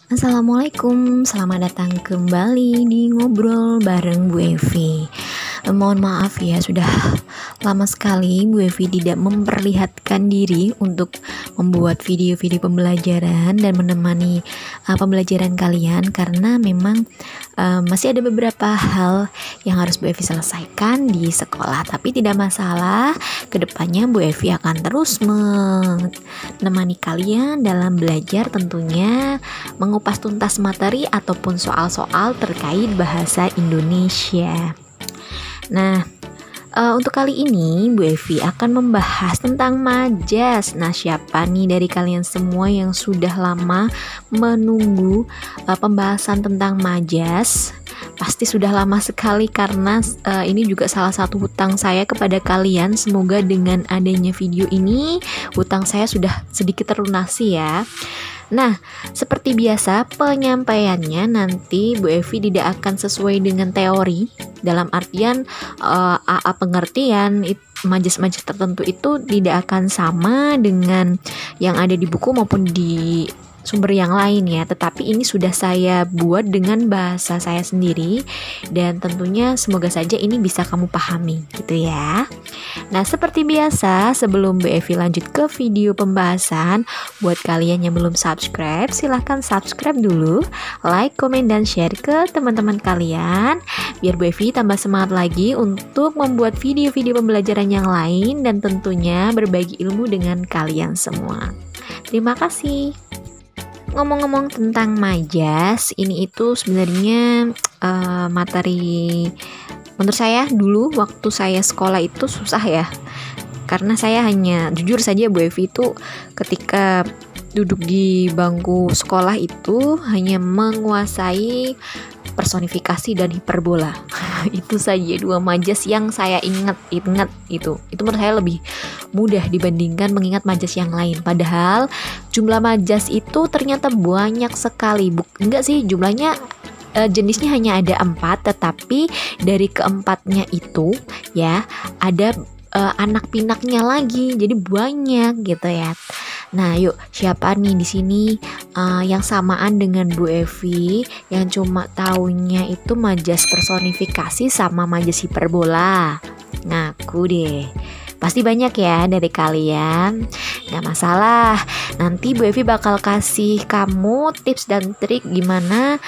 Assalamualaikum, selamat datang kembali di Ngobrol bareng Bu Evi. Mohon maaf ya, sudah lama sekali Bu Evi tidak memperlihatkan diri untuk membuat video-video pembelajaran dan menemani pembelajaran kalian karena memang masih ada beberapa hal yang harus Bu Evi selesaikan di sekolah. Tapi tidak masalah, kedepannya Bu Evi akan terus menemani kalian dalam belajar, tentunya mengupas tuntas materi ataupun soal-soal terkait bahasa Indonesia. Nah, untuk kali ini Bu Evi akan membahas tentang majas. Nah, siapa nih dari kalian semua yang sudah lama menunggu pembahasan tentang majas? Pasti sudah lama sekali karena ini juga salah satu hutang saya kepada kalian. Semoga dengan adanya video ini hutang saya sudah sedikit terlunasi ya. Nah, seperti biasa penyampaiannya nanti Bu Evi tidak akan sesuai dengan teori. Dalam artian AA pengertian majas-majas tertentu itu tidak akan sama dengan yang ada di buku maupun di sumber yang lain ya, tetapi ini sudah saya buat dengan bahasa saya sendiri dan tentunya semoga saja ini bisa kamu pahami gitu ya. Nah, seperti biasa sebelum Bu Evi lanjut ke video pembahasan, buat kalian yang belum subscribe silahkan subscribe dulu, like, komen, dan share ke teman-teman kalian biar Bu Evi tambah semangat lagi untuk membuat video-video pembelajaran yang lain dan tentunya berbagi ilmu dengan kalian semua. Terima kasih. Ngomong-ngomong tentang majas, ini itu sebenarnya materi menurut saya dulu waktu saya sekolah itu susah ya. Karena saya hanya, jujur saja Bu Evi itu ketika duduk di bangku sekolah itu hanya menguasai personifikasi dan hiperbola. Itu saja dua majas yang saya ingat itu menurut saya lebih mudah dibandingkan mengingat majas yang lain. Padahal jumlah majas itu ternyata banyak sekali. Enggak sih, jumlahnya jenisnya hanya ada 4, tetapi dari keempatnya itu ya ada anak pinaknya lagi, jadi banyak gitu ya. Nah, yuk siapa nih di sini yang samaan dengan Bu Evi yang cuma taunya itu majas personifikasi sama majas hiperbola? Ngaku deh. Pasti banyak ya dari kalian. Gak masalah, nanti Bu Evi bakal kasih kamu tips dan trik gimana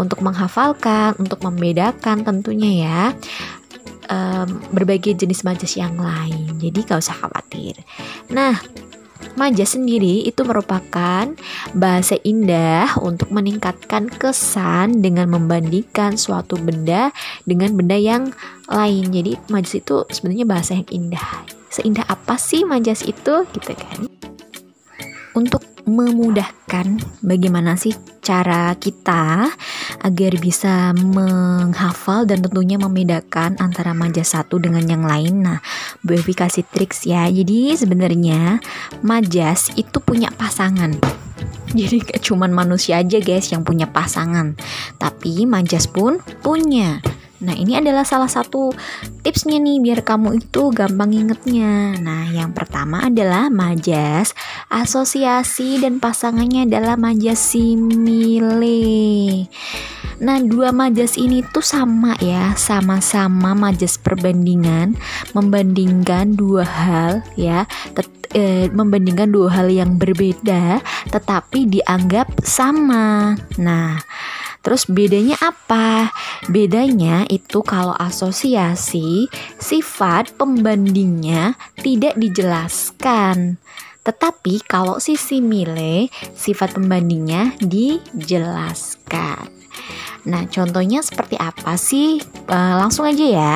untuk menghafalkan, untuk membedakan tentunya ya berbagai jenis majas yang lain. Jadi gak usah khawatir. Nah, majas sendiri itu merupakan bahasa indah untuk meningkatkan kesan dengan membandingkan suatu benda dengan benda yang lain. Jadi majas itu sebenarnya bahasa yang indah. Seindah apa sih majas itu gitu kan? Untuk memudahkan bagaimana sih cara kita agar bisa menghafal dan tentunya membedakan antara majas satu dengan yang lain. Nah, Bu Evi kasih triks ya. Jadi sebenarnya majas itu punya pasangan. Jadi gak cuman manusia aja guys yang punya pasangan, tapi majas pun punya. Nah, ini adalah salah satu tipsnya nih biar kamu itu gampang ingetnya. Nah, yang pertama adalah majas asosiasi dan pasangannya adalah majas simile. Nah, dua majas ini tuh sama ya, sama-sama majas perbandingan, membandingkan dua hal ya, membandingkan dua hal yang berbeda tetapi dianggap sama. Nah, terus bedanya apa? Bedanya itu kalau asosiasi, sifat pembandingnya tidak dijelaskan. Tetapi kalau si simile, sifat pembandingnya dijelaskan. Nah, contohnya seperti apa sih? Langsung aja ya.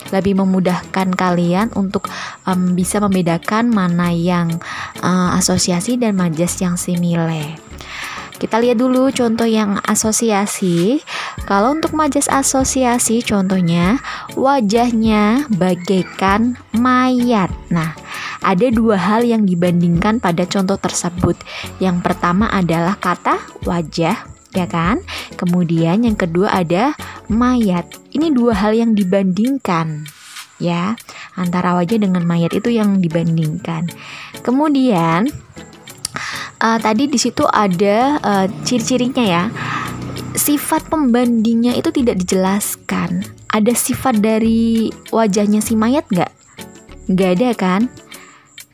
Lebih memudahkan kalian untuk bisa membedakan mana yang asosiasi dan majas yang simile. Kita lihat dulu contoh yang asosiasi. Kalau untuk majas asosiasi, contohnya wajahnya bagaikan mayat. Nah, ada dua hal yang dibandingkan pada contoh tersebut. Yang pertama adalah kata wajah, ya kan? Kemudian yang kedua ada mayat. Ini dua hal yang dibandingkan, ya. Antara wajah dengan mayat itu yang dibandingkan. Kemudian tadi di situ ada ciri-cirinya ya. Sifat pembandingnya itu tidak dijelaskan. Ada sifat dari wajahnya si mayat nggak? Nggak ada kan?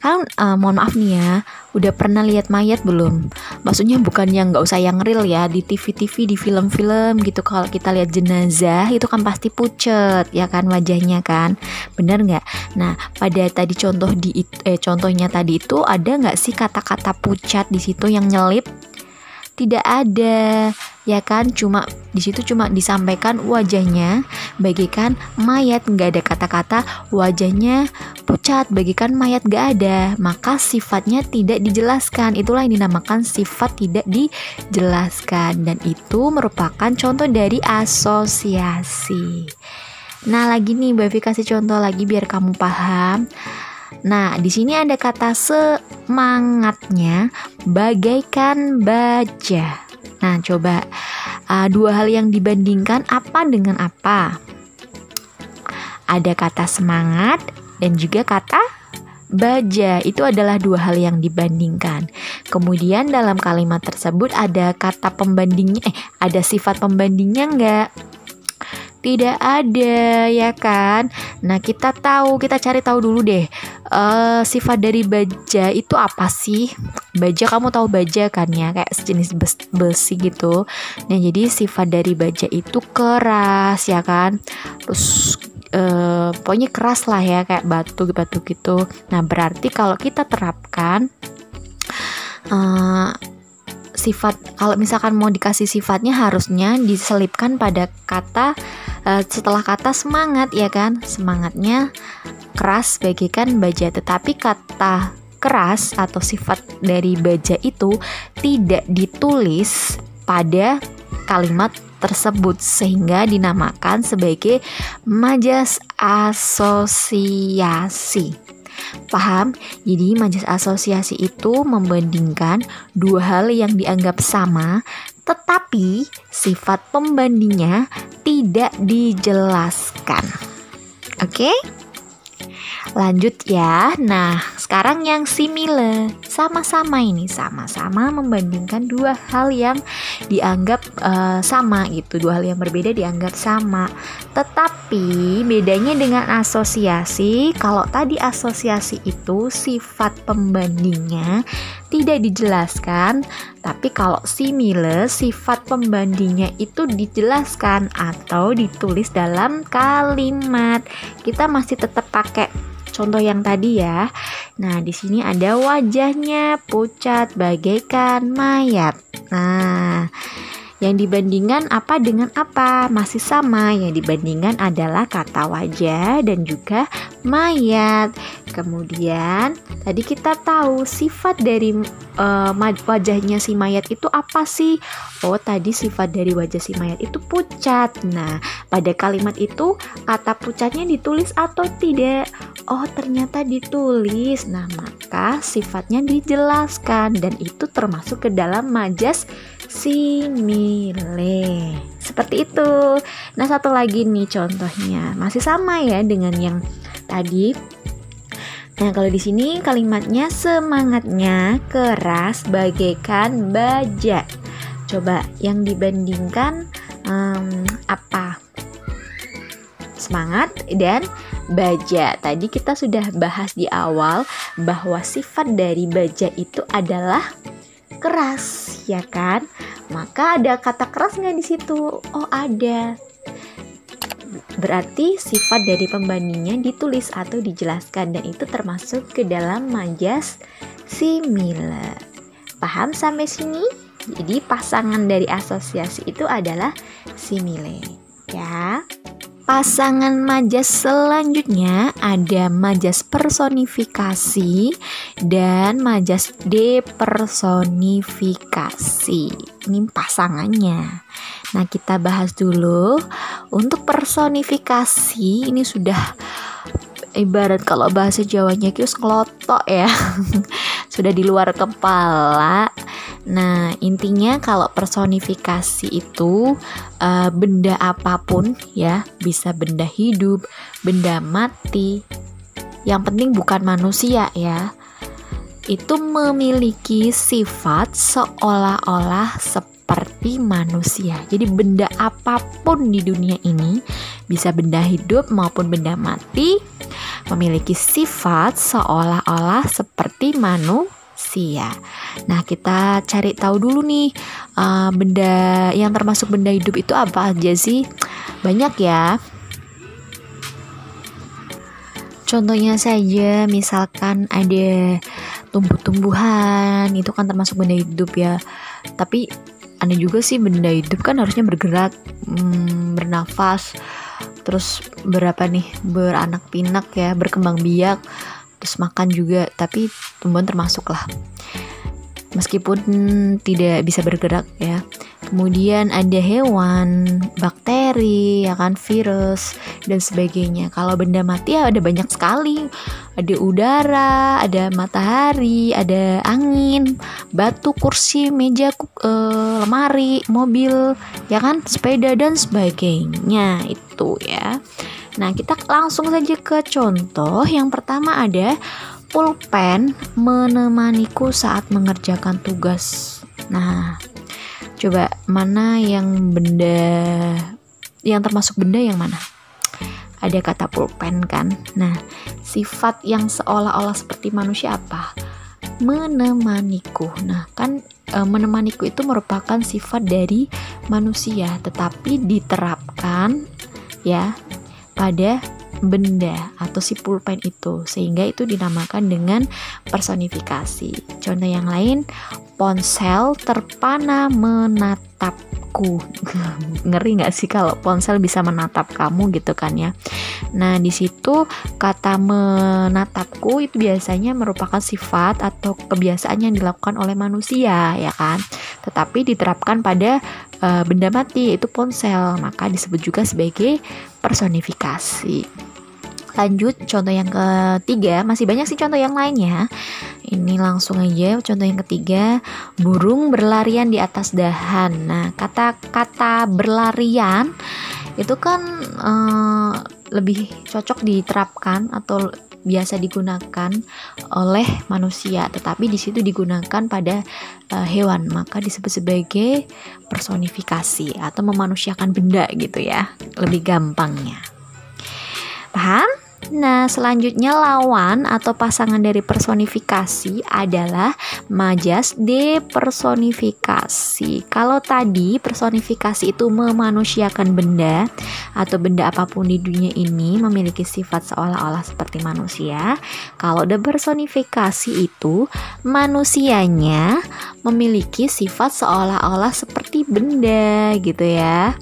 Kan mohon maaf nih ya, udah pernah lihat mayat belum? Maksudnya bukan yang nggak usah yang real ya, di TV-TV, di film-film gitu. Kalau kita lihat jenazah itu kan pasti pucet ya kan wajahnya kan, bener nggak? Nah pada tadi contohnya tadi itu ada nggak sih kata-kata pucat di situ yang nyelip? Tidak ada ya kan, cuma di situ cuma disampaikan wajahnya bagaikan mayat, nggak ada kata-kata wajahnya pucat bagaikan mayat, nggak ada, maka sifatnya tidak dijelaskan. Itulah yang dinamakan sifat tidak dijelaskan, dan itu merupakan contoh dari asosiasi. Nah lagi nih Mbak Evi kasih contoh lagi biar kamu paham. Nah, di sini ada kata semangatnya bagaikan baja. Nah, coba dua hal yang dibandingkan apa dengan apa? Ada kata semangat dan juga kata baja. Itu adalah dua hal yang dibandingkan. Kemudian dalam kalimat tersebut ada kata pembandingnya, ada sifat pembandingnya enggak? Tidak ada ya kan. Nah kita cari tahu dulu deh, sifat dari baja itu apa sih? Baja, kamu tahu baja kan ya, kayak sejenis besi gitu. Nah jadi sifat dari baja itu keras ya kan, terus pokoknya keras lah ya, kayak batu gitu. Nah berarti kalau kita terapkan sifat, kalau misalkan mau dikasih sifatnya harusnya diselipkan pada kata setelah kata semangat ya kan, semangatnya keras bagaikan baja. Tetapi kata keras atau sifat dari baja itu tidak ditulis pada kalimat tersebut sehingga dinamakan sebagai majas asosiasi. Paham? Jadi majas asosiasi itu membandingkan dua hal yang dianggap sama, tetapi sifat pembandingnya tidak dijelaskan. Oke? Lanjut ya. Nah, sekarang yang simile. Sama-sama membandingkan dua hal yang dianggap sama gitu. Dua hal yang berbeda dianggap sama. Tetapi bedanya dengan asosiasi, kalau tadi asosiasi itu sifat pembandingnya tidak dijelaskan, tapi kalau simile sifat pembandingnya itu dijelaskan atau ditulis dalam kalimat. Kita masih tetap pakai contoh yang tadi ya. Nah, di sini ada wajahnya pucat bagaikan mayat. Nah, yang dibandingkan apa dengan apa? Masih sama, yang dibandingkan adalah kata wajah dan juga mayat. Kemudian tadi kita tahu sifat dari wajahnya si mayat itu apa sih? Oh, tadi sifat dari wajah si mayat itu pucat. Nah, pada kalimat itu kata pucatnya ditulis atau tidak? Oh, ternyata ditulis. Nah, maka sifatnya dijelaskan dan itu termasuk ke dalam majas simile. Seperti itu. Nah, satu lagi nih contohnya. Masih sama ya dengan yang tadi. Nah, kalau di sini kalimatnya semangatnya keras bagaikan baja. Coba yang dibandingkan apa? Semangat dan baja. Tadi kita sudah bahas di awal bahwa sifat dari baja itu adalah keras, ya kan? Maka ada kata keras nggak di situ? Oh, ada. Berarti sifat dari pembandingnya ditulis atau dijelaskan dan itu termasuk ke dalam majas simile. Paham sampai sini? Jadi pasangan dari asosiasi itu adalah simile, ya. Pasangan majas selanjutnya ada majas personifikasi dan majas depersonifikasi. Ini pasangannya. Nah, kita bahas dulu. Untuk personifikasi ini sudah ibarat kalau bahasa Jawanya kius ngelotok ya. Sudah di luar kepala. Nah, intinya kalau personifikasi itu benda apapun ya, bisa benda hidup, benda mati. Yang penting bukan manusia ya. itu memiliki sifat seolah-olah seperti manusia. Jadi benda apapun di dunia ini, bisa benda hidup maupun benda mati, memiliki sifat seolah-olah seperti manusia. Nah, kita cari tahu dulu nih, benda yang termasuk benda hidup itu apa aja sih? Banyak ya. Contohnya saja, misalkan ada tumbuh-tumbuhan, itu kan termasuk benda hidup ya. Tapi ada juga sih benda hidup kan harusnya bergerak, bernafas, terus beranak pinak ya, berkembang biak, terus makan juga. Tapi tumbuhan termasuk lah, meskipun tidak bisa bergerak ya. Kemudian ada hewan, bakteri, ya kan, virus dan sebagainya. Kalau benda mati ya ada banyak sekali. Ada udara, ada matahari, ada angin, batu, kursi, meja, lemari, mobil, ya kan, sepeda dan sebagainya itu ya. Nah, kita langsung saja ke contoh. Yang pertama ada pulpen menemaniku saat mengerjakan tugas. Nah, coba mana yang termasuk benda yang mana? Ada kata pulpen kan. Nah, sifat yang seolah-olah seperti manusia apa? Menemaniku. Nah, kan menemaniku itu merupakan sifat dari manusia, tetapi diterapkan ya pada benda atau si pulpen itu, sehingga itu dinamakan dengan personifikasi. Contoh yang lain, ponsel terpana menatapku. Ngeri nggak sih kalau ponsel bisa menatap kamu gitu kan ya. Nah, di situ kata menatapku itu biasanya merupakan sifat atau kebiasaan yang dilakukan oleh manusia ya kan, tetapi diterapkan pada benda mati, yaitu ponsel, maka disebut juga sebagai personifikasi. Lanjut, contoh yang ketiga, masih banyak sih contoh yang lainnya. Ini langsung aja contoh yang ketiga, burung berlarian di atas dahan. Nah, kata berlarian itu kan lebih cocok diterapkan atau biasa digunakan oleh manusia, tetapi di situ digunakan pada hewan, maka disebut sebagai personifikasi atau memanusiakan benda gitu ya, lebih gampangnya. Paham? Nah, selanjutnya lawan atau pasangan dari personifikasi adalah majas depersonifikasi. Kalau tadi personifikasi itu memanusiakan benda atau benda apapun di dunia ini memiliki sifat seolah-olah seperti manusia. Kalau depersonifikasi itu manusianya memiliki sifat seolah-olah seperti benda gitu ya.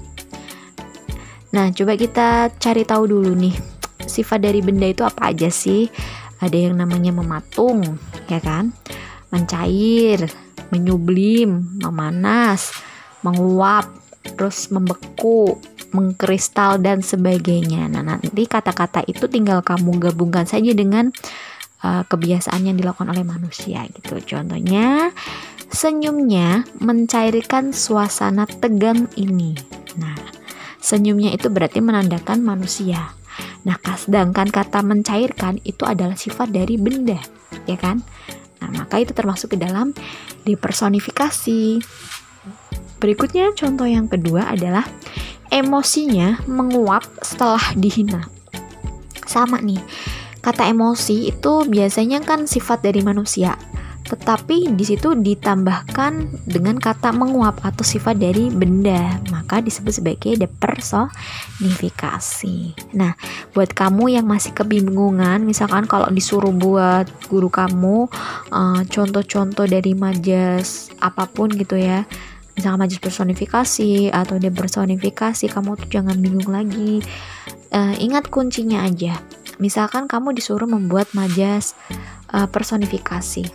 Nah, coba kita cari tahu dulu nih, sifat dari benda itu apa aja sih? Ada yang namanya mematung, ya kan? Mencair, menyublim, memanas, menguap, terus membeku, mengkristal dan sebagainya. Nah, nanti kata-kata itu tinggal kamu gabungkan saja dengan kebiasaan yang dilakukan oleh manusia gitu. Contohnya, senyumnya mencairkan suasana tegang ini. Nah, senyumnya itu berarti menandakan manusia. Nah, sedangkan kata mencairkan itu adalah sifat dari benda, ya kan? Nah, maka itu termasuk ke dalam dipersonifikasi. Berikutnya, contoh yang kedua adalah emosinya menguap setelah dihina. Sama nih, kata emosi itu biasanya kan sifat dari manusia, tetapi di situ ditambahkan dengan kata menguap atau sifat dari benda, maka disebut sebagai depersonifikasi. Nah, buat kamu yang masih kebingungan, misalkan kalau disuruh buat guru kamu contoh-contoh dari majas apapun gitu ya, misalkan majas personifikasi atau depersonifikasi, kamu tuh jangan bingung lagi. Ingat kuncinya aja. Misalkan kamu disuruh membuat majas personifikasi,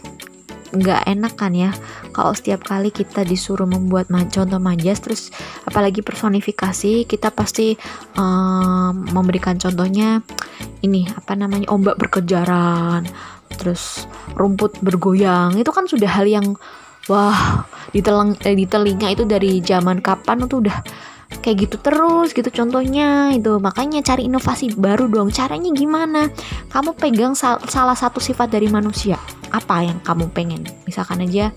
nggak enak kan ya kalau setiap kali kita disuruh membuat contoh majas, terus apalagi personifikasi, kita pasti memberikan contohnya ini ombak berkejaran, terus rumput bergoyang. Itu kan sudah hal yang wah, di telinga itu dari zaman kapan itu udah kayak gitu terus gitu contohnya itu. Makanya cari inovasi baru dong. Caranya gimana? Kamu pegang salah satu sifat dari manusia, apa yang kamu pengen. Misalkan aja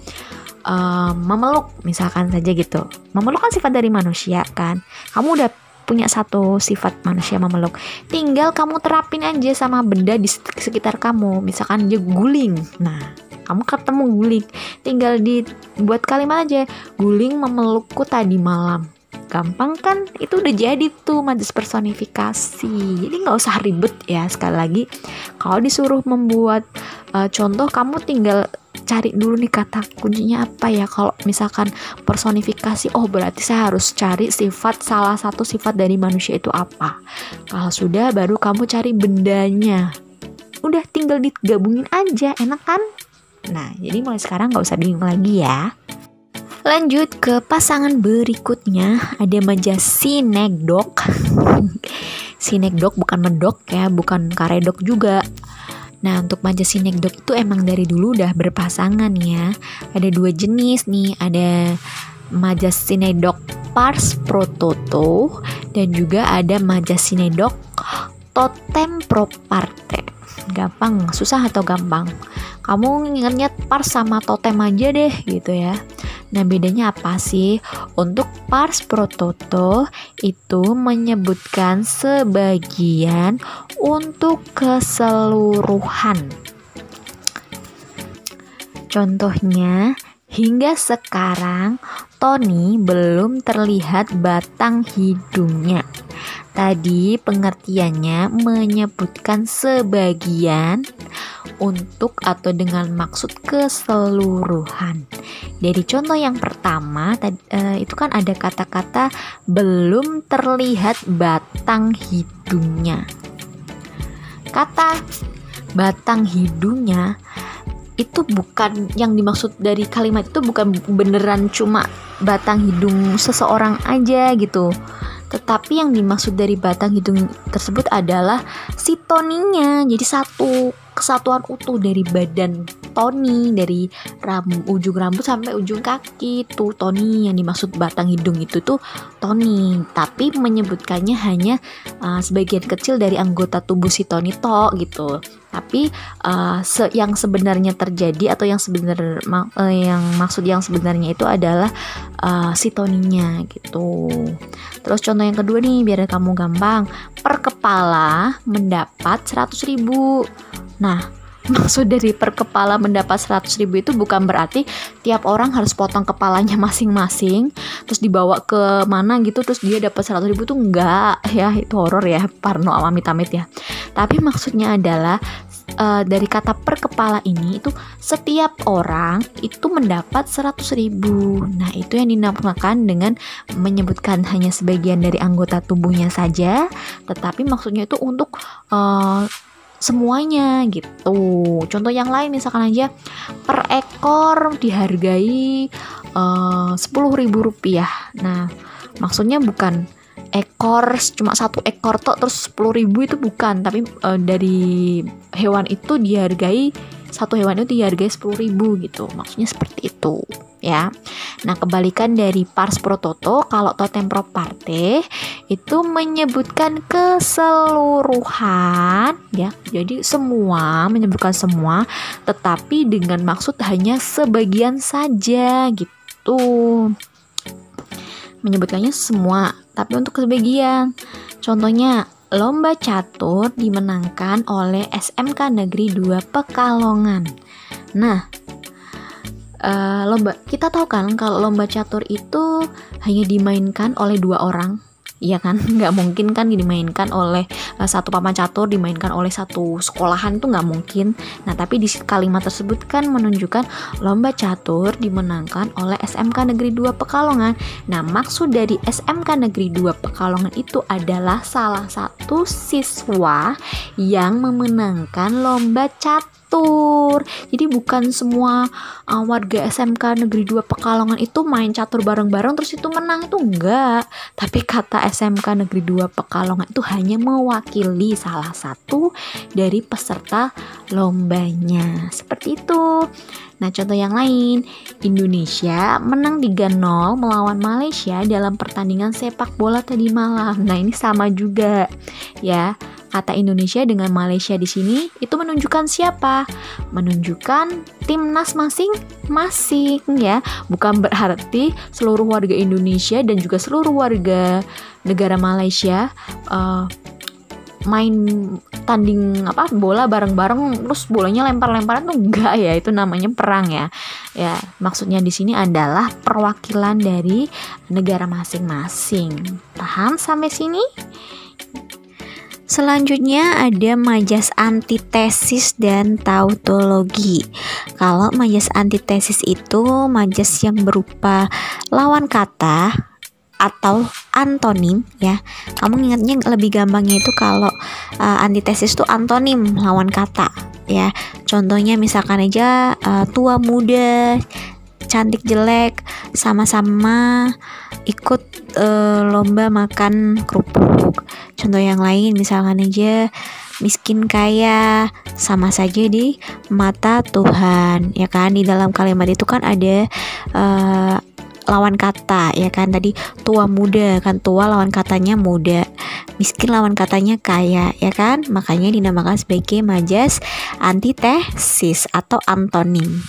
memeluk, misalkan saja gitu. Memeluk kan sifat dari manusia kan. Kamu udah punya satu sifat manusia memeluk, tinggal kamu terapin aja sama benda di sekitar kamu. Misalkan dia guling, nah kamu ketemu guling, tinggal dibuat kalimat aja, guling memelukku tadi malam. Gampang kan? Itu udah jadi tuh majas personifikasi. Jadi nggak usah ribet ya. Sekali lagi, kalau disuruh membuat contoh, kamu tinggal cari dulu nih kata kuncinya apa ya. Kalau misalkan personifikasi, oh berarti saya harus cari salah satu sifat dari manusia itu apa. Kalau sudah, baru kamu cari bendanya. Udah tinggal digabungin aja, enak kan? Nah, jadi mulai sekarang nggak usah bingung lagi ya. Lanjut ke pasangan berikutnya, ada majas sinekdok. Sinekdok bukan medok ya, bukan karedok juga. Nah, untuk majas sinekdok itu emang dari dulu udah berpasangan ya. Ada 2 jenis nih, ada majas sinekdok pars pro toto dan juga ada majas sinekdok totem pro parte. Gampang, susah atau gampang? Kamu ingatnya pars sama totem aja deh gitu ya. Nah, bedanya apa sih? Untuk pars pro toto itu menyebutkan sebagian untuk keseluruhan. Contohnya, hingga sekarang Tony belum terlihat batang hidungnya. Tadi pengertiannya menyebutkan sebagian untuk atau dengan maksud keseluruhan. Dari contoh yang pertama itu kan ada kata-kata belum terlihat batang hidungnya. Kata batang hidungnya itu bukan yang dimaksud dari kalimat itu, bukan beneran cuma batang hidung seseorang aja gitu. Tetapi yang dimaksud dari batang hidung tersebut adalah si Toninya. Jadi satu kesatuan utuh dari badan Tony, dari ujung rambut sampai ujung kaki. Tuh Tony yang dimaksud batang hidung itu tuh Tony. Tapi menyebutkannya hanya sebagian kecil dari anggota tubuh si Tony toh gitu. Tapi yang sebenarnya terjadi atau yang maksud yang sebenarnya itu adalah si Toninya gitu. Terus contoh yang kedua nih, biar kamu gampang. Per kepala mendapat 100.000. Nah, maksud dari per kepala mendapat 100.000 itu bukan berarti tiap orang harus potong kepalanya masing-masing terus dibawa ke mana gitu terus dia dapat 100.000 tuh enggak ya, itu horor ya, parno amit-amit ya. Tapi maksudnya adalah dari kata per kepala ini itu setiap orang itu mendapat 100.000. Nah, itu yang dinamakan dengan menyebutkan hanya sebagian dari anggota tubuhnya saja, tetapi maksudnya itu untuk semuanya gitu. Contoh yang lain misalkan aja per ekor dihargai 10.000 rupiah. Nah, maksudnya bukan ekor cuma 1 ekor tok terus 10.000 itu bukan, tapi dari hewan itu dihargai, satu hewan itu dihargai 10.000 gitu. Maksudnya seperti itu ya. Nah, kebalikan dari pars pro toto, kalau totem pro parte itu menyebutkan keseluruhan ya. Jadi semua, menyebutkan semua tetapi dengan maksud hanya sebagian saja gitu. Menyebutkannya semua tapi untuk sebagian. Contohnya, lomba catur dimenangkan oleh SMK Negeri 2 Pekalongan. Nah, kita tahu kan kalau lomba catur itu hanya dimainkan oleh 2 orang. Iya kan, nggak mungkin kan dimainkan oleh satu papan catur, dimainkan oleh satu sekolahan, itu nggak mungkin. Nah, tapi di kalimat tersebut kan menunjukkan lomba catur dimenangkan oleh SMK Negeri 2 Pekalongan. Nah, maksud dari SMK Negeri 2 Pekalongan itu adalah salah satu siswa yang memenangkan lomba catur. Jadi bukan semua warga SMK Negeri 2 Pekalongan itu main catur bareng-bareng terus itu menang, itu enggak. Tapi kata SMK Negeri 2 Pekalongan itu hanya mewakili salah satu dari peserta lombanya. Seperti itu. Nah, contoh yang lain, Indonesia menang 3-0 melawan Malaysia dalam pertandingan sepak bola tadi malam. Nah, ini sama juga ya. kata Indonesia dengan Malaysia di sini itu menunjukkan siapa? Menunjukkan timnas masing-masing ya. Bukan berarti seluruh warga Indonesia dan juga seluruh warga negara Malaysia main tanding bola bareng-bareng terus bolanya lempar-lemparan tuh enggak ya, itu namanya perang ya. Ya, maksudnya di sini adalah perwakilan dari negara masing-masing. Paham sampai sini? Selanjutnya ada majas antitesis dan tautologi. Kalau majas antitesis itu majas yang berupa lawan kata atau antonim ya. Kamu ingatnya lebih gampangnya itu kalau antitesis itu antonim, lawan kata ya. Contohnya misalkan aja tua muda, cantik jelek sama-sama ikut lomba makan kerupuk. Contoh yang lain misalkan aja miskin kaya sama saja di mata Tuhan ya kan. Di dalam kalimat itu kan ada lawan kata ya kan. Tadi tua muda kan, tua lawan katanya muda, miskin lawan katanya kaya ya kan. Makanya dinamakan sebagai majas antitesis atau antonim.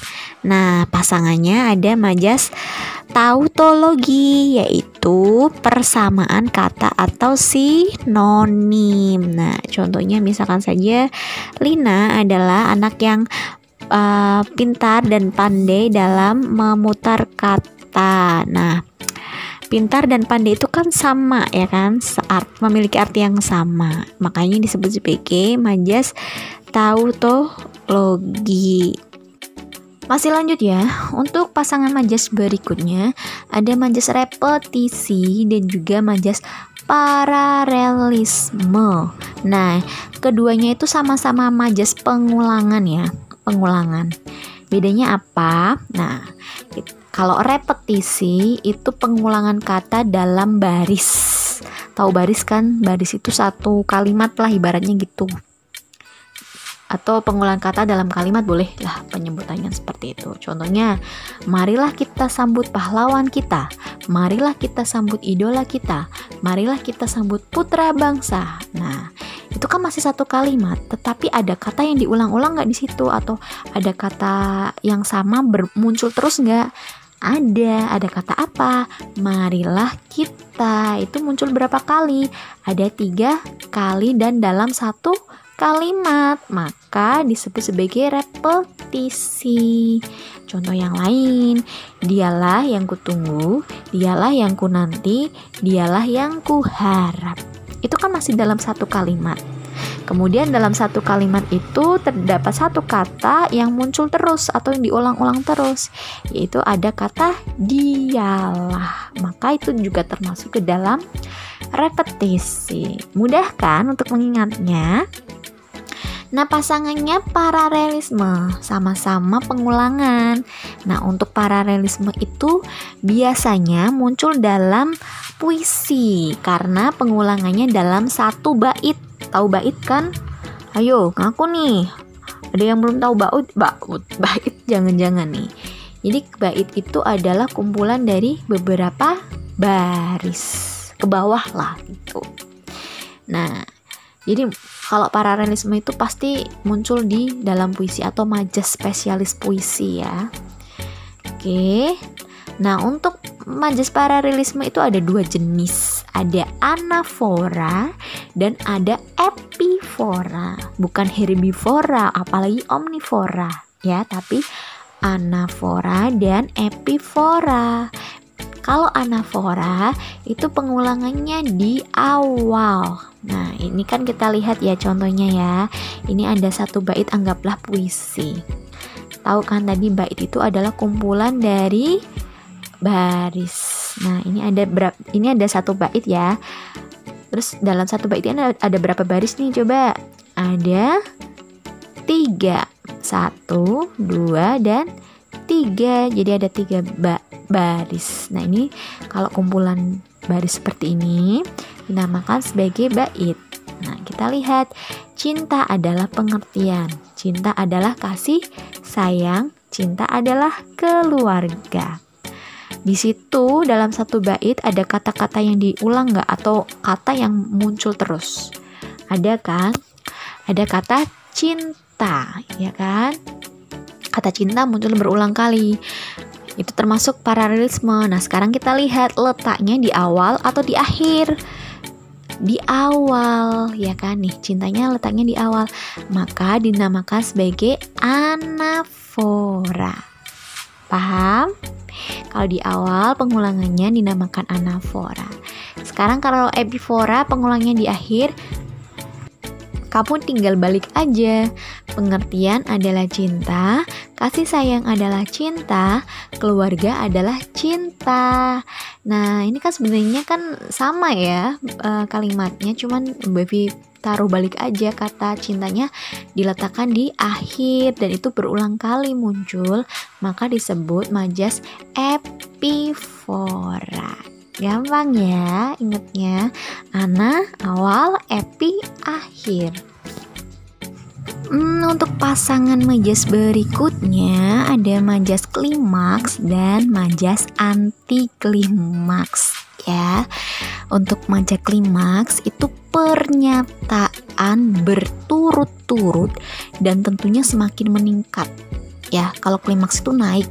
Nah, pasangannya ada majas tautologi, yaitu persamaan kata atau sinonim. Nah, contohnya misalkan saja Lina adalah anak yang pintar dan pandai dalam memutar kata. Nah, pintar dan pandai itu kan sama ya kan, memiliki arti yang sama. Makanya disebut sebagai majas tautologi. Masih lanjut ya, untuk pasangan majas berikutnya ada majas repetisi dan juga majas paralelisme. Nah, keduanya itu sama-sama majas pengulangan ya, pengulangan. Bedanya apa? Nah, kalau repetisi itu pengulangan kata dalam baris. Tahu baris kan? Baris itu satu kalimat lah ibaratnya gitu. Atau pengulangan kata dalam kalimat, boleh lah penyebutannya seperti itu. Contohnya, marilah kita sambut pahlawan kita, marilah kita sambut idola kita, marilah kita sambut putra bangsa. Nah, itu kan masih satu kalimat, tetapi ada kata yang diulang-ulang nggak di situ, atau ada kata yang sama muncul terus nggak? Ada kata apa? Marilah kita, itu muncul berapa kali? Ada 3 kali dan dalam satu kalimat, maka disebut sebagai repetisi. Contoh yang lain, dialah yang kutunggu, dialah yang kunanti, dialah yang kuharap. Itu kan masih dalam satu kalimat. Kemudian dalam satu kalimat itu terdapat satu kata yang muncul terus atau yang diulang-ulang terus, yaitu ada kata dialah. Maka itu juga termasuk ke dalam repetisi. Mudah kan untuk mengingatnya? Nah, pasangannya paralelisme, sama-sama pengulangan. Nah, untuk paralelisme itu biasanya muncul dalam puisi karena pengulangannya dalam satu bait. Tahu bait kan? Ayo, ngaku nih. Ada yang belum tahu bait jangan-jangan nih. Jadi bait itu adalah kumpulan dari beberapa baris ke bawah lah gitu. Nah, jadi kalau paralelisme itu pasti muncul di dalam puisi atau majas spesialis puisi ya. Oke. Nah, untuk majas paralelisme itu ada 2 jenis. Ada anafora dan ada epifora. Bukan herbivora, apalagi omnivora ya, tapi anafora dan epifora. Kalau anafora itu pengulangannya di awal. Nah, ini kan kita lihat ya contohnya ya. Ini ada satu bait, anggaplah puisi. Tahu kan tadi bait itu adalah kumpulan dari baris. Nah, ini ada satu bait ya. Terus dalam satu bait ini ada berapa baris nih? Coba. Ada 3. 1, 2, dan 3. Jadi ada 3 baris. Nah, ini kalau kumpulan baris seperti ini dinamakan sebagai bait. Nah, kita lihat, cinta adalah pengertian, cinta adalah kasih sayang, cinta adalah keluarga. Di situ dalam satu bait ada kata-kata yang diulang nggak, atau kata yang muncul terus? Ada kan? Ada kata cinta, ya kan? Kata cinta muncul berulang kali. Itu termasuk paralelisme. Nah, sekarang kita lihat letaknya di awal atau di akhir. Di awal, ya kan nih, cintanya letaknya di awal. Maka dinamakan sebagai anafora. Paham? Kalau di awal pengulangannya dinamakan anafora. Sekarang kalau epifora pengulangannya di akhir, kamu tinggal balik aja. Pengertian adalah cinta, kasih sayang adalah cinta, keluarga adalah cinta. Nah, ini kan sebenarnya kan sama ya kalimatnya, cuman Bu Evi taruh balik aja, kata cintanya diletakkan di akhir dan itu berulang kali muncul, maka disebut majas epifora. Gampang ya ingetnya, ana awal, epi akhir. Untuk pasangan majas berikutnya ada majas klimaks dan majas anti klimaks ya. Untuk majas klimaks itu pernyataan berturut-turut dan tentunya semakin meningkat ya. Kalau klimaks itu naik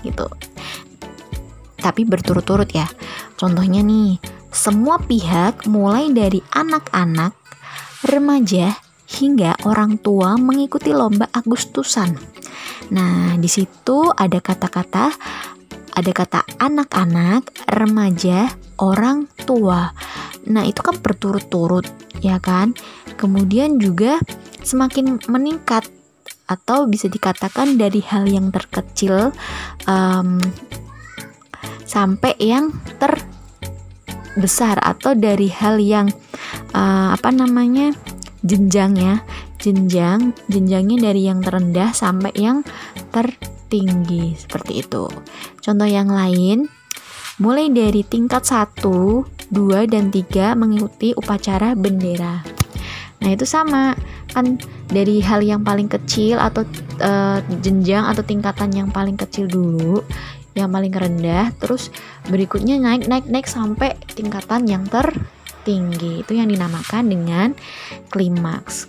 gitu, tapi berturut-turut ya. Contohnya nih, semua pihak mulai dari anak-anak, remaja hingga orang tua mengikuti lomba Agustusan. Nah, di situ ada kata anak-anak, remaja, orang tua. Nah, itu kan berturut-turut, ya kan? Kemudian juga semakin meningkat atau bisa dikatakan dari hal yang terkecil sampai yang terbesar, atau dari hal yang jenjangnya dari yang terendah sampai yang tertinggi, seperti itu. Contoh yang lain, mulai dari tingkat 1, 2, dan 3 mengikuti upacara bendera. Nah, itu sama kan, dari hal yang paling kecil atau jenjang atau tingkatan yang paling kecil dulu, yang paling rendah, terus berikutnya naik sampai tingkatan yang tertinggi. Itu yang dinamakan dengan klimaks.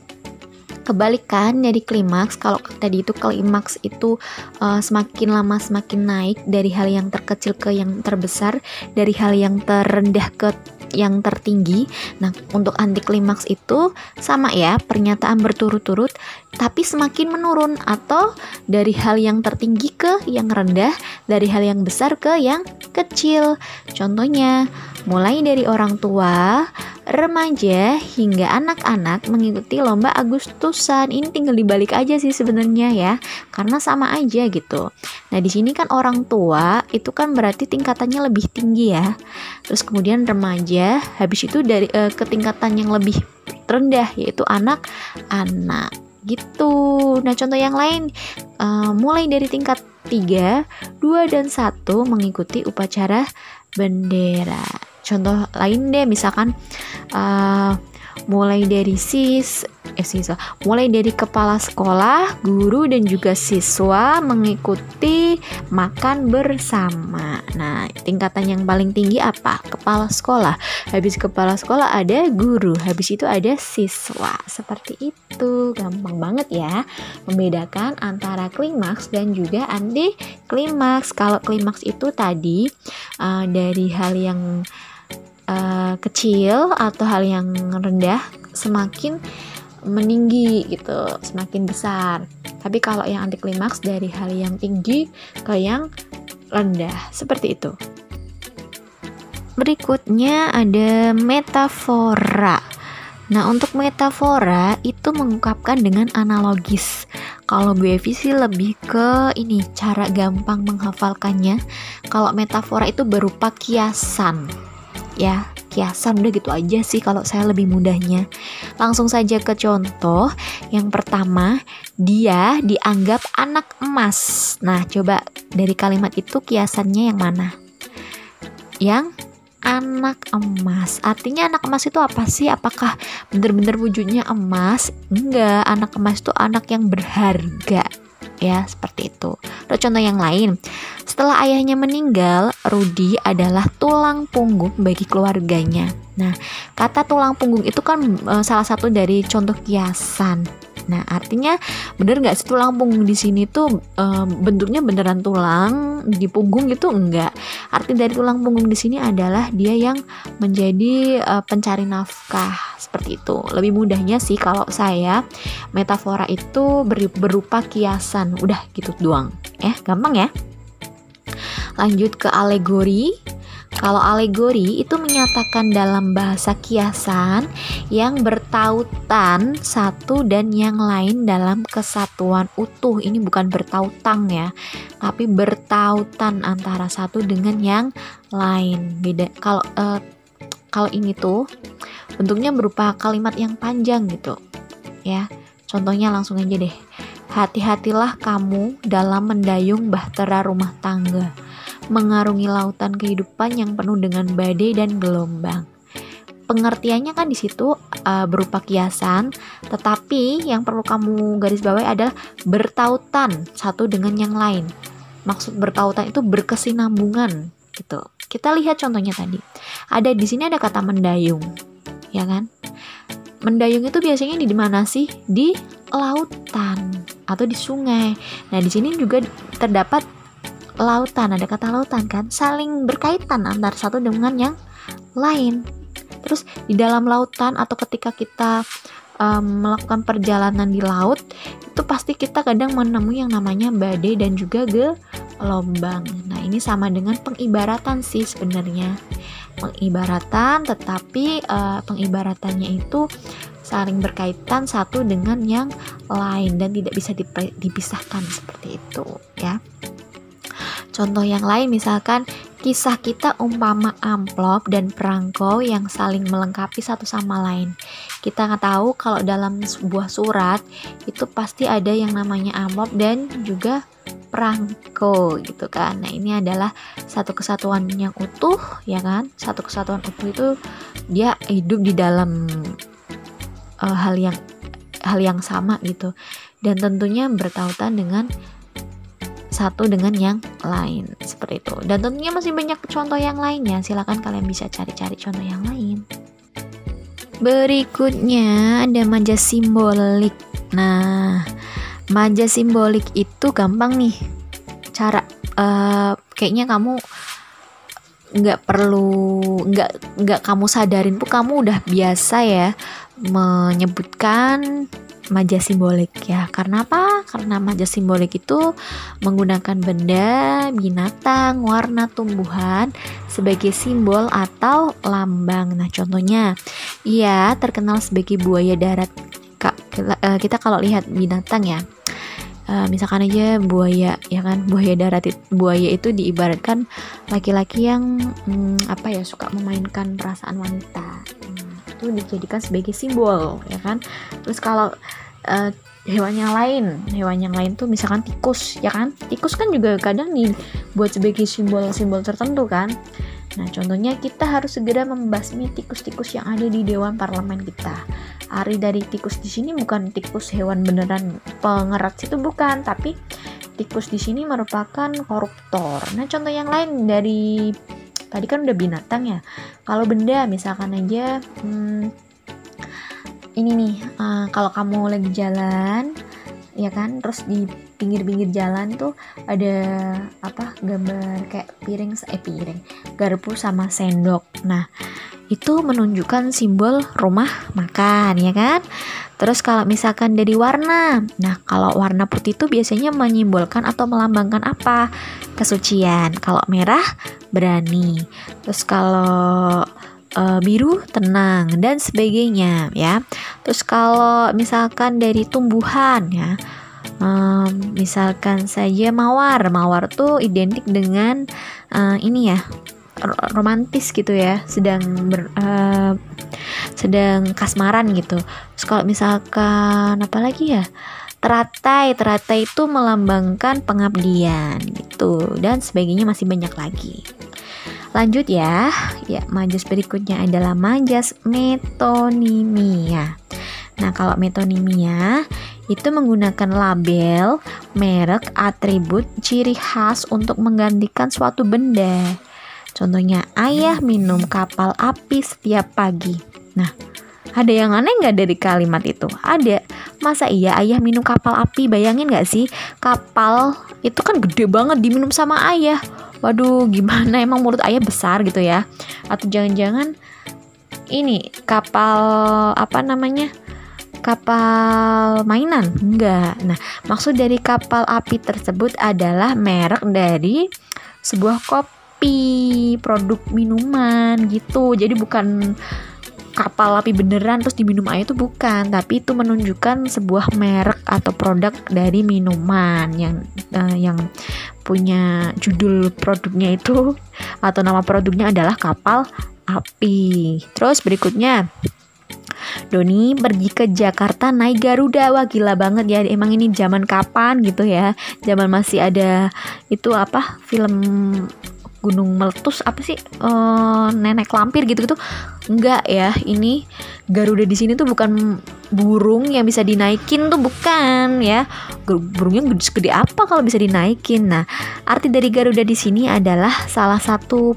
Kebalikan dari klimaks, kalau tadi itu klimaks itu semakin lama semakin naik, dari hal yang terkecil ke yang terbesar, dari hal yang terendah ke yang tertinggi. Nah, untuk anti klimaks itu sama ya, pernyataan berturut-turut tapi semakin menurun, atau dari hal yang tertinggi ke yang rendah, dari hal yang besar ke yang kecil. Contohnya, mulai dari orang tua, remaja hingga anak-anak mengikuti lomba Agustusan. Ini tinggal dibalik aja sih sebenarnya ya, karena sama aja gitu. Nah, di sini kan orang tua itu kan berarti tingkatannya lebih tinggi ya. Terus kemudian remaja, habis itu dari ke tingkatan yang lebih rendah, yaitu anak-anak gitu. Nah, contoh yang lain, mulai dari tingkat 3, 2, dan 1 mengikuti upacara bendera. Contoh lain deh, misalkan mulai dari mulai dari kepala sekolah, guru, dan juga siswa mengikuti makan bersama. Nah, tingkatan yang paling tinggi apa? Kepala sekolah. Habis kepala sekolah ada guru, habis itu ada siswa. Seperti itu, gampang banget ya membedakan antara klimaks dan juga anti klimaks. Kalau klimaks itu tadi dari hal yang kecil atau hal yang rendah semakin meninggi gitu, semakin besar. Tapi kalau yang anti klimaks dari hal yang tinggi ke yang rendah, seperti itu. Berikutnya ada metafora. Nah, untuk metafora itu mengungkapkan dengan analogis. Kalau Bu Evi sih lebih ke ini, cara gampang menghafalkannya. Kalau metafora itu berupa kiasan. Ya, kiasan, udah gitu aja sih kalau saya lebih mudahnya. Langsung saja ke contoh. Yang pertama, dia dianggap anak emas. Nah, coba dari kalimat itu kiasannya yang mana? Yang anak emas. Artinya anak emas itu apa sih? Apakah benar-benar wujudnya emas? Enggak, anak emas itu anak yang berharga. ya, seperti itu. Terus contoh yang lain, setelah ayahnya meninggal, Rudy adalah tulang punggung bagi keluarganya. Nah, kata tulang punggung itu kan salah satu dari contoh kiasan. Nah, artinya bener nggak sih tulang punggung di sini tuh bentuknya beneran tulang di punggung gitu? Enggak. Arti dari tulang punggung di sini adalah dia yang menjadi pencari nafkah, seperti itu. Lebih mudahnya sih kalau saya metafora itu berupa kiasan. Udah gitu doang. Gampang ya. Lanjut ke alegori. Kalau alegori itu menyatakan dalam bahasa kiasan yang bertautan satu dan yang lain dalam kesatuan utuh. Ini bukan bertautang ya, tapi bertautan antara satu dengan yang lain. Beda. Kalau ini tuh bentuknya berupa kalimat yang panjang gitu ya. Contohnya langsung aja deh. Hati-hatilah kamu dalam mendayung bahtera rumah tangga, mengarungi lautan kehidupan yang penuh dengan badai dan gelombang. Pengertiannya kan di situ berupa kiasan, tetapi yang perlu kamu garis bawahi adalah bertautan satu dengan yang lain. Maksud bertautan itu berkesinambungan gitu. Kita lihat contohnya tadi. Di sini ada kata mendayung, ya kan? Mendayung itu biasanya di mana sih? Di lautan atau di sungai. Nah, di sini juga terdapat lautan, ada kata lautan kan, saling berkaitan antara satu dengan yang lain. Terus di dalam lautan atau ketika kita melakukan perjalanan di laut, itu pasti kita kadang menemui yang namanya badai dan juga gelombang. Nah, ini sama dengan pengibaratan sih sebenarnya. Pengibaratan, tetapi pengibaratannya itu saling berkaitan satu dengan yang lain dan tidak bisa dipisahkan, seperti itu ya. Contoh yang lain misalkan kisah kita umpama amplop dan perangko yang saling melengkapi satu sama lain. Kita nggak tahu kalau dalam sebuah surat itu pasti ada yang namanya amplop dan juga perangko gitu kan. Nah, ini adalah satu kesatuan yang utuh ya kan. Satu kesatuan utuh itu dia hidup di dalam hal yang sama gitu, dan tentunya bertautan dengan satu dengan yang lain, seperti itu. Dan tentunya masih banyak contoh yang lainnya, silakan kalian bisa cari-cari contoh yang lain. Berikutnya ada majas simbolik. Nah, majas simbolik itu gampang nih cara, kayaknya kamu nggak kamu sadarin pun kamu udah biasa ya menyebutkan majas simbolik ya. Karena apa? Karena majas simbolik itu menggunakan benda, binatang, warna, tumbuhan sebagai simbol atau lambang. Nah, contohnya ia terkenal sebagai buaya darat. Kita kalau lihat binatang ya, misalkan aja buaya ya kan, buaya darat. Buaya itu diibaratkan laki-laki yang suka memainkan perasaan wanita. Itu dijadikan sebagai simbol ya kan. Terus kalau hewan yang lain tuh misalkan tikus ya kan. Tikus kan juga kadang dibuat sebagai simbol-simbol tertentu kan. Nah, contohnya kita harus segera membasmi tikus-tikus yang ada di dewan parlemen kita. Ari dari tikus di sini bukan tikus hewan beneran pengerat itu bukan, tapi tikus di sini merupakan koruptor. Nah, contoh yang lain dari tadi kan udah binatang ya. Kalau benda misalkan aja ini nih, kalau kamu lagi jalan ya kan, terus di pinggir-pinggir jalan tuh ada gambar kayak garpu sama sendok. Nah, itu menunjukkan simbol rumah makan ya kan. Terus kalau misalkan dari warna, nah kalau warna putih itu biasanya menyimbolkan atau melambangkan apa? Kesucian. Kalau merah berani. Terus kalau biru tenang dan sebagainya ya. Terus kalau misalkan dari tumbuhan ya, misalkan saja mawar tuh identik dengan ini ya, romantis gitu ya, sedang kasmaran gitu. Terus kalau misalkan apa lagi ya, teratai itu melambangkan pengabdian gitu, dan sebagainya, masih banyak lagi. Lanjut ya, majas berikutnya adalah majas metonimia. Nah, kalau metonimia itu menggunakan label, merek, atribut, ciri khas untuk menggantikan suatu benda. Contohnya, ayah minum kapal api setiap pagi. Nah, ada yang aneh nggak dari kalimat itu? Ada. Masa iya ayah minum kapal api? Bayangin nggak sih, kapal itu kan gede banget diminum sama ayah. Waduh, gimana, emang mulut ayah besar gitu ya? Atau jangan-jangan ini kapal kapal mainan? Enggak. Nah, maksud dari kapal api tersebut adalah merek dari sebuah kopi, produk minuman gitu. Jadi bukan kapal api beneran terus diminum air, itu bukan, tapi itu menunjukkan sebuah merek atau produk dari minuman yang punya judul produknya itu atau nama produknya adalah kapal api. Terus berikutnya, Doni pergi ke Jakarta naik Garuda. Wah, gila banget ya, emang ini zaman kapan gitu ya, zaman masih ada itu apa, film gunung meletus apa sih, nenek lampir gitu-gitu. Enggak ya, ini Garuda di sini tuh bukan burung yang bisa dinaikin tuh, bukan ya. Burungnya gede apa kalau bisa dinaikin. Nah, arti dari Garuda di sini adalah salah satu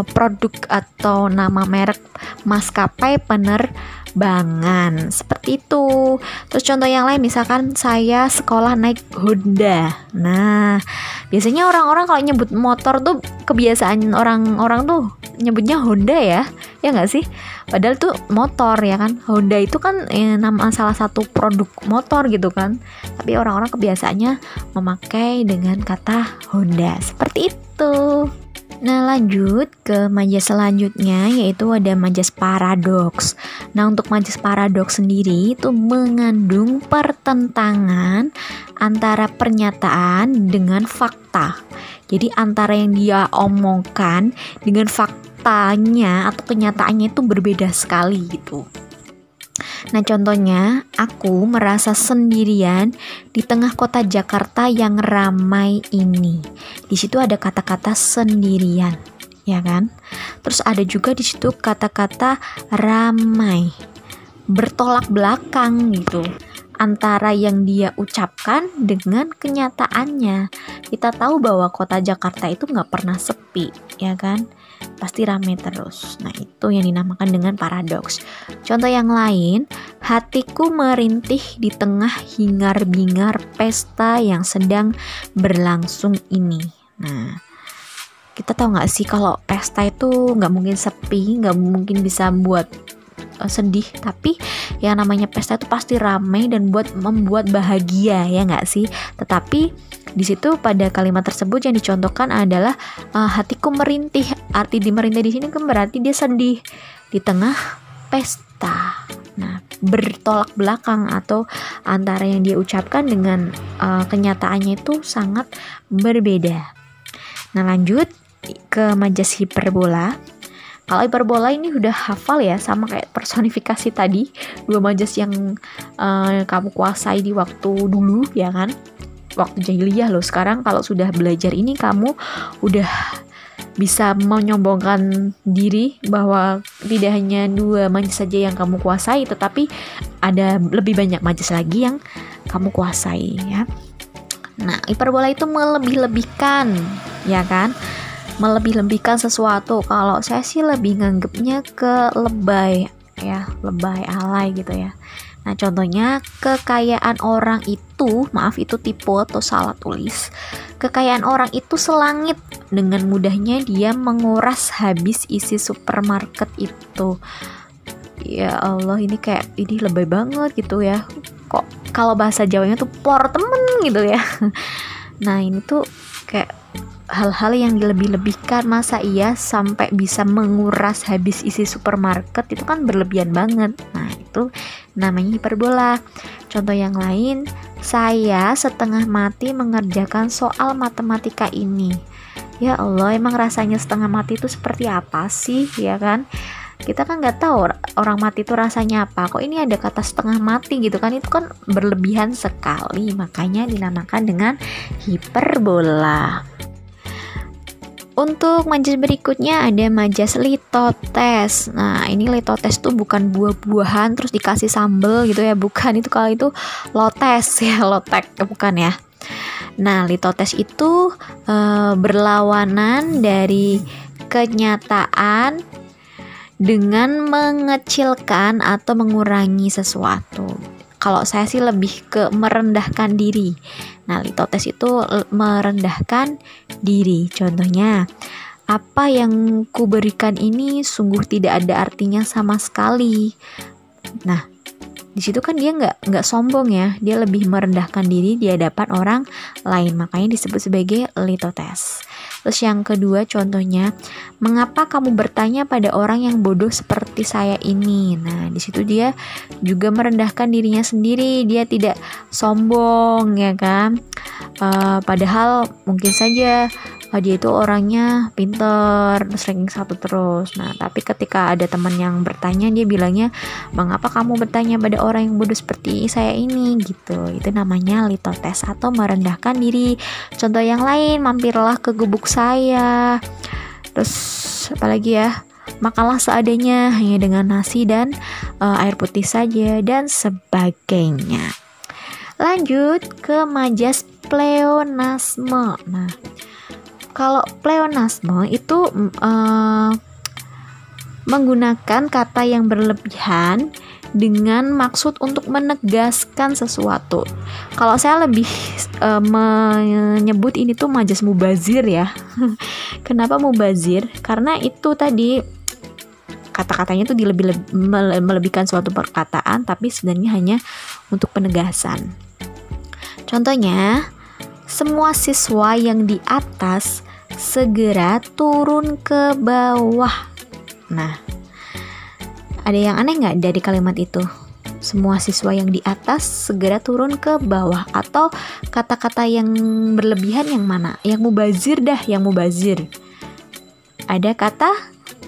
produk atau nama merek maskapai penerbangan, seperti itu. Terus contoh yang lain, misalkan saya sekolah naik Honda. Nah, biasanya orang-orang kalau nyebut motor tuh, kebiasaan orang-orang tuh nyebutnya Honda ya nggak sih? Padahal tuh motor ya kan. Honda itu kan nama salah satu produk motor gitu kan. Tapi orang-orang kebiasaannya memakai dengan kata Honda, seperti itu. Nah, lanjut ke majas selanjutnya, yaitu ada majas paradoks. Nah, untuk majas paradoks sendiri itu mengandung pertentangan antara pernyataan dengan fakta. Jadi antara yang dia omongkan dengan faktanya atau kenyataannya itu berbeda sekali gitu. Nah, contohnya, aku merasa sendirian di tengah kota Jakarta yang ramai ini. Di situ ada kata-kata sendirian, ya kan? Terus ada juga di situ kata-kata ramai, bertolak belakang gitu antara yang dia ucapkan dengan kenyataannya. Kita tahu bahwa kota Jakarta itu nggak pernah sepi, ya kan? Pasti ramai terus. Nah, itu yang dinamakan dengan paradoks. Contoh yang lain, hatiku merintih di tengah hingar-bingar pesta yang sedang berlangsung ini. Nah, kita tahu nggak sih kalau pesta itu nggak mungkin sepi, nggak mungkin bisa buat sedih, tapi yang namanya pesta itu pasti ramai dan membuat bahagia, ya nggak sih? Tetapi di situ pada kalimat tersebut yang dicontohkan adalah hatiku merintih. Arti di merintih di sini kan berarti dia sedih di tengah pesta. Nah, bertolak belakang atau antara yang dia ucapkan dengan kenyataannya itu sangat berbeda. Nah, lanjut ke majas hiperbola. Kalau hiperbola ini udah hafal ya, sama kayak personifikasi tadi, dua majas yang kamu kuasai di waktu dulu, ya kan? Waktu jahiliyah loh. Sekarang kalau sudah belajar ini, kamu udah bisa menyombongkan diri bahwa tidak hanya dua majas saja yang kamu kuasai, tetapi ada lebih banyak majas lagi yang kamu kuasai ya. Nah, hiperbola itu melebih-lebihkan, ya kan? Melebih-lebihkan sesuatu. Kalau saya sih lebih nganggepnya ke lebay ya, lebay, alay gitu ya. Nah, contohnya kekayaan orang itu, maaf itu tipe atau salah tulis. Kekayaan orang itu selangit, dengan mudahnya dia menguras habis isi supermarket itu. Ya Allah, ini kayak ini lebay banget gitu ya. Kok kalau bahasa Jawanya tuh por temen gitu ya. Nah, ini tuh kayak hal-hal yang dilebih-lebihkan. Masa iya sampai bisa menguras habis isi supermarket, itu kan berlebihan banget. Nah, itu namanya hiperbola. Contoh yang lain, saya setengah mati mengerjakan soal matematika ini. Ya Allah, emang rasanya setengah mati itu seperti apa sih, ya kan? Kita kan nggak tahu orang mati itu rasanya apa. Kok ini ada kata setengah mati gitu kan? Itu kan berlebihan sekali. Makanya dinamakan dengan hiperbola. Untuk majas berikutnya ada majas litotes. Nah, ini litotes tuh bukan buah-buahan terus dikasih sambal gitu ya, bukan. Itu kalau itu lotes ya, lotek bukan ya. Nah, litotes itu berlawanan dari kenyataan dengan mengecilkan atau mengurangi sesuatu. Kalau saya sih lebih ke merendahkan diri. Nah, litotes itu merendahkan diri. Contohnya, apa yang kuberikan ini sungguh tidak ada artinya sama sekali. Nah, di situ kan dia nggak sombong ya, dia lebih merendahkan diri di hadapan orang lain, makanya disebut sebagai litotes. Terus yang kedua contohnya, mengapa kamu bertanya pada orang yang bodoh seperti saya ini? Nah, di situ dia juga merendahkan dirinya sendiri, dia tidak sombong ya kan. Padahal mungkin saja dia itu orangnya pinter, terus ranking 1 terus. Nah, tapi ketika ada teman yang bertanya, dia bilangnya, mengapa kamu bertanya pada orang yang bodoh seperti saya ini gitu. Itu namanya litotes atau merendahkan diri. Contoh yang lain, mampirlah ke gubuk saya. Terus apalagi ya, makanlah seadanya hanya dengan nasi dan air putih saja dan sebagainya. Lanjut ke majas pleonasme. Nah, kalau pleonasme itu menggunakan kata yang berlebihan dengan maksud untuk menegaskan sesuatu. Kalau saya lebih menyebut ini tuh majas mubazir ya. Kenapa mubazir? Karena itu tadi kata-katanya tuh melebihkan suatu perkataan, tapi sebenarnya hanya untuk penegasan. Contohnya, semua siswa yang di atas segera turun ke bawah. Nah, ada yang aneh nggak dari kalimat itu? Semua siswa yang di atas segera turun ke bawah. Atau kata-kata yang berlebihan yang mana? Yang mubazir dah, yang mubazir. Ada kata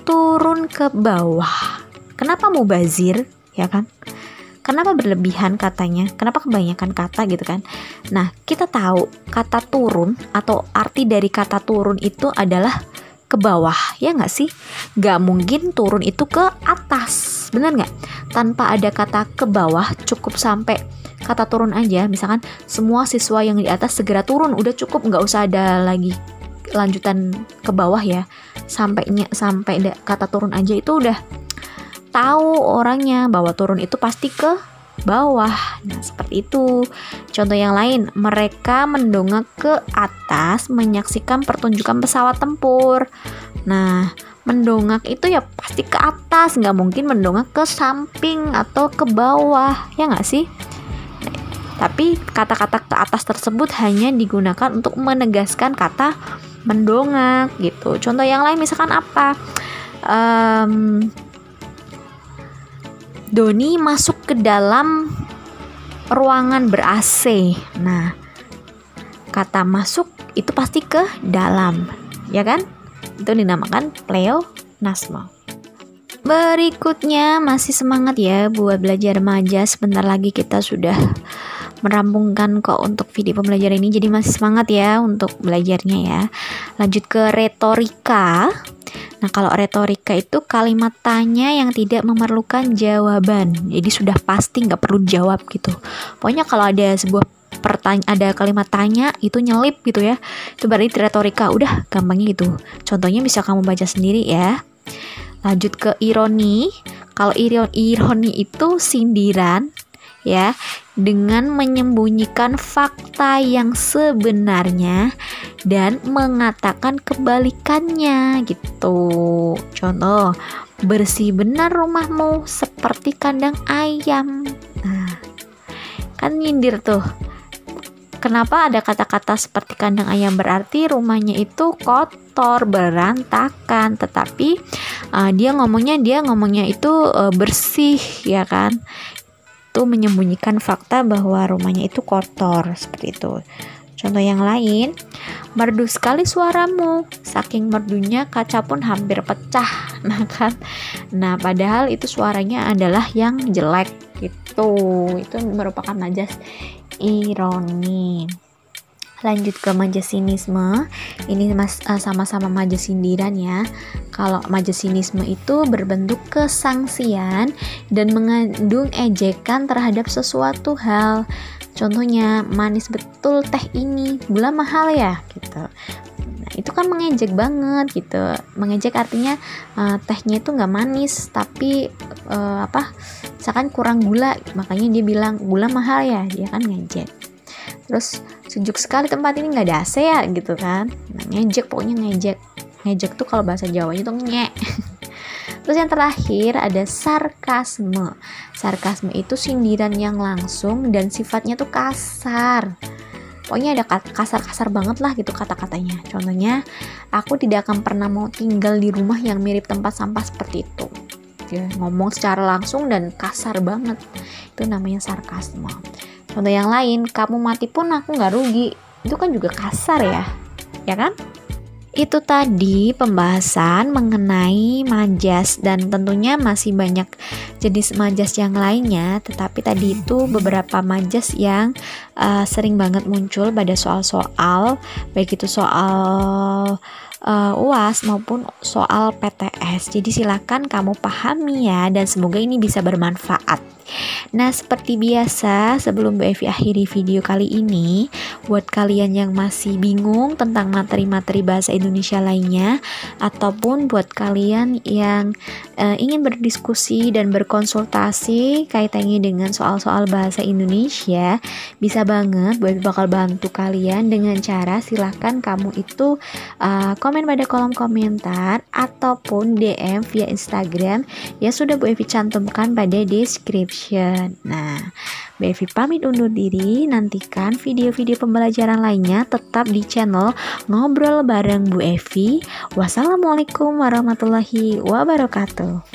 turun ke bawah. Kenapa mubazir? Ya kan? Kenapa berlebihan katanya? Kenapa kebanyakan kata gitu kan? Nah, kita tahu kata turun atau arti dari kata turun itu adalah ke bawah, ya nggak sih? Nggak mungkin turun itu ke atas, bener nggak? Tanpa ada kata ke bawah, cukup sampai kata turun aja. Misalkan semua siswa yang di atas segera turun, udah cukup, nggak usah ada lagi lanjutan ke bawah ya. Sampai kata turun aja itu udah tahu orangnya bahwa turun itu pasti ke bawah. Nah, seperti itu. Contoh yang lain, mereka mendongak ke atas menyaksikan pertunjukan pesawat tempur. Nah, mendongak itu ya pasti ke atas, nggak mungkin mendongak ke samping atau ke bawah, ya nggak sih? Tapi kata-kata ke atas tersebut hanya digunakan untuk menegaskan kata mendongak gitu. Contoh yang lain misalkan apa? Doni masuk ke dalam ruangan ber-AC. Nah, kata masuk itu pasti ke dalam, ya kan? Itu dinamakan pleonasme. Berikutnya masih semangat ya buat belajar majas. Sebentar lagi kita sudah merampungkan kok untuk video pembelajaran ini. Jadi masih semangat ya untuk belajarnya ya. Lanjut ke retorika. Nah, kalau retorika itu kalimat tanya yang tidak memerlukan jawaban. Jadi sudah pasti nggak perlu jawab gitu. Pokoknya kalau ada sebuah ada kalimat tanya itu nyelip gitu ya. Itu berarti retorika. Udah gampangnya gitu. Contohnya bisa kamu baca sendiri ya. Lanjut ke ironi. Kalau ironi itu sindiran ya, dengan menyembunyikan fakta yang sebenarnya dan mengatakan kebalikannya gitu. Contoh, bersih benar rumahmu seperti kandang ayam. Nah, kan nyindir tuh. Kenapa ada kata-kata seperti kandang ayam? Berarti rumahnya itu kotor, berantakan. Tetapi dia ngomongnya itu bersih, ya kan? Itu menyembunyikan fakta bahwa rumahnya itu kotor, seperti itu. Contoh yang lain, merdu sekali suaramu, saking merdunya kaca pun hampir pecah. Nah kan, padahal itu suaranya adalah yang jelek gitu. Itu merupakan majas ironi. Lanjut ke majasinisme, ini sama-sama majas sindiran ya. Kalau majasinisme itu berbentuk kesangsian dan mengandung ejekan terhadap sesuatu hal. Contohnya, manis betul teh ini, gula mahal ya, gitu. Nah, itu kan mengejek banget gitu. Mengejek artinya tehnya itu nggak manis, tapi misalkan kurang gula, makanya dia bilang gula mahal ya, dia kan ngejek. Terus sejuk sekali tempat ini, nggak ada AC ya gitu kan. Nah, ngejek, pokoknya ngejek tuh kalau bahasa Jawanya tuh nyek. Terus yang terakhir ada sarkasme. Sarkasme itu sindiran yang langsung dan sifatnya tuh kasar. Pokoknya ada kasar-kasar banget lah gitu kata-katanya. Contohnya, aku tidak akan pernah mau tinggal di rumah yang mirip tempat sampah seperti itu. Dia ngomong secara langsung dan kasar banget. Itu namanya sarkasme. Contoh yang lain, kamu mati pun aku nggak rugi. Itu kan juga kasar ya kan? Itu tadi pembahasan mengenai majas, dan tentunya masih banyak jenis majas yang lainnya. Tetapi tadi itu beberapa majas yang sering banget muncul pada soal-soal, baik itu soal UAS maupun soal PTS. Jadi silakan kamu pahami ya, dan semoga ini bisa bermanfaat. Nah, seperti biasa, sebelum Bu Evi akhiri video kali ini, buat kalian yang masih bingung tentang materi-materi bahasa Indonesia lainnya, ataupun buat kalian yang ingin berdiskusi dan berkonsultasi kaitannya dengan soal-soal bahasa Indonesia, bisa banget Bu Evi bakal bantu kalian dengan cara silahkan kamu itu komen pada kolom komentar ataupun DM via Instagram ya sudah Bu Evi cantumkan pada deskripsi. Nah, Bu Evi pamit undur diri. Nantikan video-video pembelajaran lainnya tetap di channel Ngobrol Bareng Bu Evi. Wassalamualaikum warahmatullahi wabarakatuh.